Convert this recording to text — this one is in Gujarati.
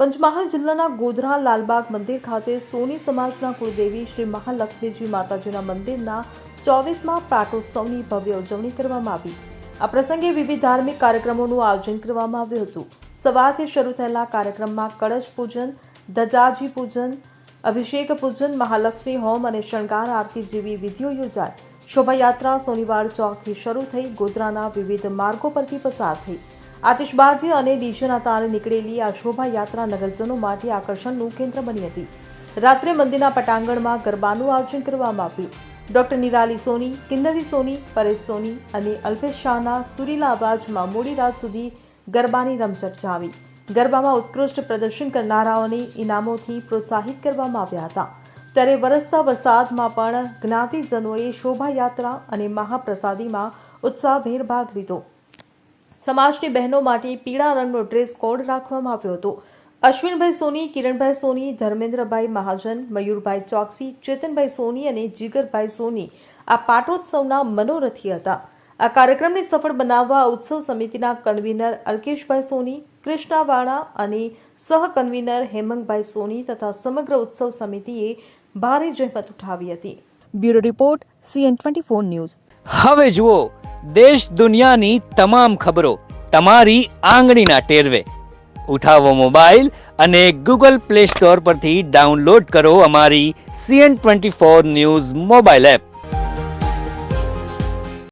પંચમહાલ જિલ્લાના ગોધરા લાલબાગ મંદિર ખાતે સોની સમાજના કુળદેવી શ્રી મહાલક્ષ્મીજી માતાજીના મંદિરના 24મા પાટોત્સવની ભવ્ય ઉજવણી કરવામાં આવી। આ પ્રસંગે વિવિધ ધાર્મિક કાર્યક્રમોનું આયોજન કરવામાં આવ્યું હતું। સવારથી શરૂ થયેલા કાર્યક્રમમાં કળશ પૂજન, ધજાજી પૂજન, અભિષેક પૂજન, મહાલક્ષ્મી હોમ અને શણગાર આરતી જેવી વિધિઓ યોજાઈ। શોભાયાત્રા સોનીવાડ ચોકથી શરૂ થઈ ગોધરાના વિવિધ માર્ગો પરથી પસાર થઈ। આતિશબાજી અને ડીજેના તાલે નીકળેલી આ શોભાયાત્રા નગરજનો માટે આકર્ષણનું કેન્દ્ર બની હતી। રાત્રે મંદિરના પટાંગણમાં ગરબાનું આયોજન કરવામાં આવ્યું। ડોક્ટર નિરાલી સોની, કિન્નરી સોની, પરેશ સોની અને અલ્પેશ શાહના સુરીલા અવાજમાં મોડી રાત સુધી ગરબાની રમઝટ જામી। ગરબામાં ઉત્કૃષ્ટ પ્રદર્શન કરનારાઓને ઇનામોથી પ્રોત્સાહિત કરવામાં આવ્યા હતા। ત્યારે વરસતા વરસાદમાં પણ જ્ઞાતિજનોએ શોભાયાત્રા અને મહાપ્રસાદીમાં ઉત્સાહભેર ભાગ લીધો। સમાજની બહેનો માટે પીળા રંગનો ડ્રેસ કોડ રાખવામાં આવ્યો હતો। અશ્વિનભાઈ સોની, કિરણભાઈ સોની, ધર્મેન્દ્રભાઈ મહાજન, મયુરભાઈ ચોકસી, ચેતનભાઈ સોની અને જીગરભાઈ સોની આ પાટોત્સવના મનોરથી હતા। આ કાર્યક્રમને સફળ બનાવવા ઉત્સવ સમિતિના કન્વીનર અલ્કેશભાઈ સોની, કૃષ્ણાવાળા અને સહ કન્વીનર હેમંગભાઈ સોની તથા સમગ્ર ઉત્સવ સમિતિએ ભારે જહેમત ઉઠાવી હતી। Bureau report CN24 news. હવે જુઓ દેશ દુનિયાની તમામ ખબરો તમારી આંગળીના ટેરવે। ઉઠાવો મોબાઈલ અને Google Play Store પરથી ડાઉનલોડ કરો અમારી CN24 ન્યૂઝ મોબાઈલ એપ।